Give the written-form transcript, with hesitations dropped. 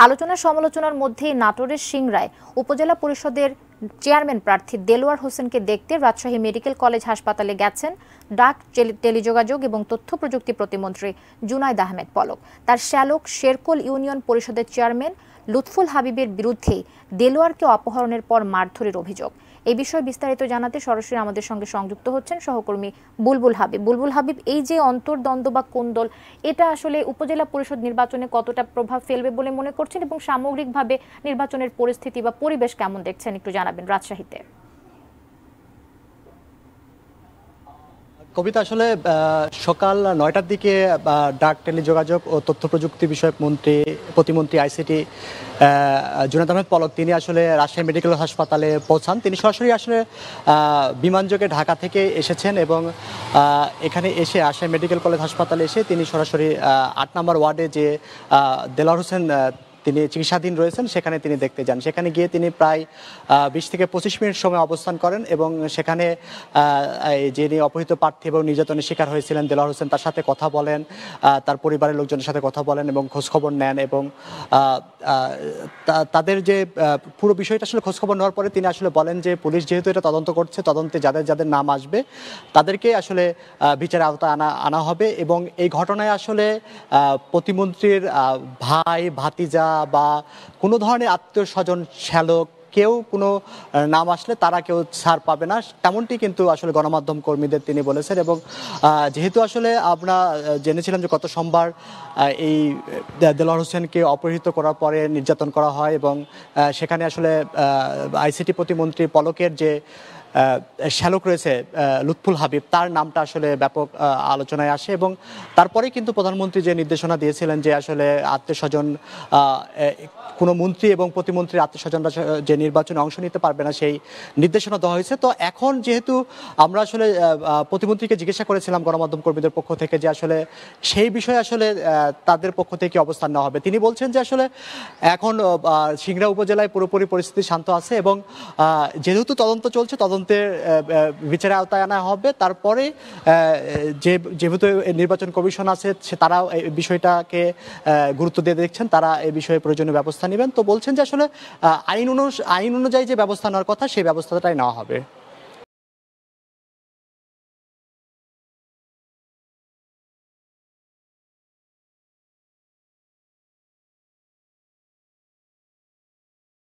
আলোচনা সমালোচনার মধ্যেই নাটোরের সিংড়ায় উপজেলা পরিষদের চেয়ারম্যান প্রার্থী দেলোয়ার হোসেনকে দেখতে রাজশাহী মেডিকেল কলেজ হাসপাতালে গেছেন ডাক, টেলিযোগাযোগ এবং তথ্য প্রযুক্তি প্রতিমন্ত্রী জুনাইদ আহমেদ পলক। তার শ্যালক শেরকোল ইউনিয়ন পরিষদের চেয়ারম্যান লুৎফুল হাবিবের বিরুদ্ধে দেলোয়ারকে অপহরণের পর মারধরের অভিযোগ। এই বিষয়ে বিস্তারিত জানাতে সরাসরি আমাদের সঙ্গে সংযুক্ত হচ্ছেন সহকর্মী বুলবুল হাবিব। বুলবুল হাবিব, এই যে অন্তর্দ্বন্দ্ব বা কোন্দল, এটা আসলে উপজেলা পরিষদ নির্বাচনে কতটা প্রভাব ফেলবে বলে মনে করছেন এবং সামগ্রিকভাবে নির্বাচনের পরিস্থিতি বা পরিবেশ কেমন দেখছেন একটু জানাবেন রাজশাহীতে। কবিতা, আসলে সকাল ৯টার দিকে ডাক, টেলিযোগাযোগ ও তথ্য প্রযুক্তি বিষয়ক প্রতিমন্ত্রী আইসিটি জুনাইদ আহমেদ পলক তিনি আসলে রাজশাহী মেডিকেল হাসপাতালে পৌঁছান। তিনি সরাসরি আসলে বিমানযোগে ঢাকা থেকে এসেছেন এবং এখানে এসে রাজশাহী মেডিকেল কলেজ হাসপাতালে এসে তিনি সরাসরি ৮ নম্বর ওয়ার্ডে যে দেলোয়ার হোসেন তিনি চিকিৎসাধীন রয়েছেন সেখানে তিনি দেখতে যান। সেখানে গিয়ে তিনি প্রায় ২০ থেকে ২৫ মিনিট সময় অবস্থান করেন এবং সেখানে যিনি অপহৃত প্রার্থী এবং নির্যাতনের শিকার হয়েছিলেন দেলোয়ার হোসেন তার সাথে কথা বলেন, তার পরিবারের লোকজনের সাথে কথা বলেন এবং খোঁজখবর নেন এবং তাদের যে পুরো বিষয়টা আসলে খোঁজখবর নেওয়ার পরে তিনি আসলে বলেন যে পুলিশ যেহেতু এটা তদন্ত করছে, তদন্তে যাদের যাদের নাম আসবে তাদেরকে আসলে বিচারের আওতায় আনা হবে এবং এই ঘটনায় আসলে প্রতিমন্ত্রীর ভাই, ভাতিজা বা কোনো ধরনের আত্মীয় স্বজন, শ্যালক কেউ কোনো নাম আসলে তারা কেউ ছাড় পাবে না, তেমনটি কিন্তু আসলে গণমাধ্যম কর্মীদের তিনি বলেছেন। এবং যেহেতু আসলে আমরা জেনেছিলাম যে গত সোমবার এই দেলোয়ার হোসেনকে অপহৃত করার পরে নির্যাতন করা হয় এবং সেখানে আসলে আইসিটি প্রতিমন্ত্রী পলকের যে শ্যালক রয়েছে লুৎফুল হাবিব, তার নামটা আসলে ব্যাপক আলোচনায় আসে এবং তারপরে কিন্তু প্রধানমন্ত্রী যে নির্দেশনা দিয়েছিলেন যে আসলে আত্মীয় স্বজন, কোনো মন্ত্রী এবং প্রতিমন্ত্রীর আত্মীয় স্বজনরা যে নির্বাচনে অংশ নিতে পারবে না, সেই নির্দেশনা দেওয়া হয়েছে। তো এখন যেহেতু আমরা আসলে প্রতিমন্ত্রীকে জিজ্ঞাসা করেছিলাম গণমাধ্যম কর্মীদের পক্ষ থেকে যে আসলে সেই বিষয়ে আসলে তাদের পক্ষ থেকে অবস্থান নেওয়া হবে, তিনি বলছেন যে আসলে এখন সিংড়া উপজেলায় পুরোপুরি পরিস্থিতি শান্ত আছে এবং যেহেতু তদন্ত চলছে, তদন্তের বিচারের আওতায় আনা হবে। তারপরে যেহেতু নির্বাচন কমিশন আছে তারাও এই বিষয়টাকে গুরুত্ব দিয়ে দেখছেন, তারা এই বিষয়ে প্রয়োজনীয় ব্যবস্থা নেবেন। তো বলছেন যে আসলে আইন অনুযায়ী যে ব্যবস্থা নেওয়ার কথা সেই ব্যবস্থাটাই নেওয়া হবে।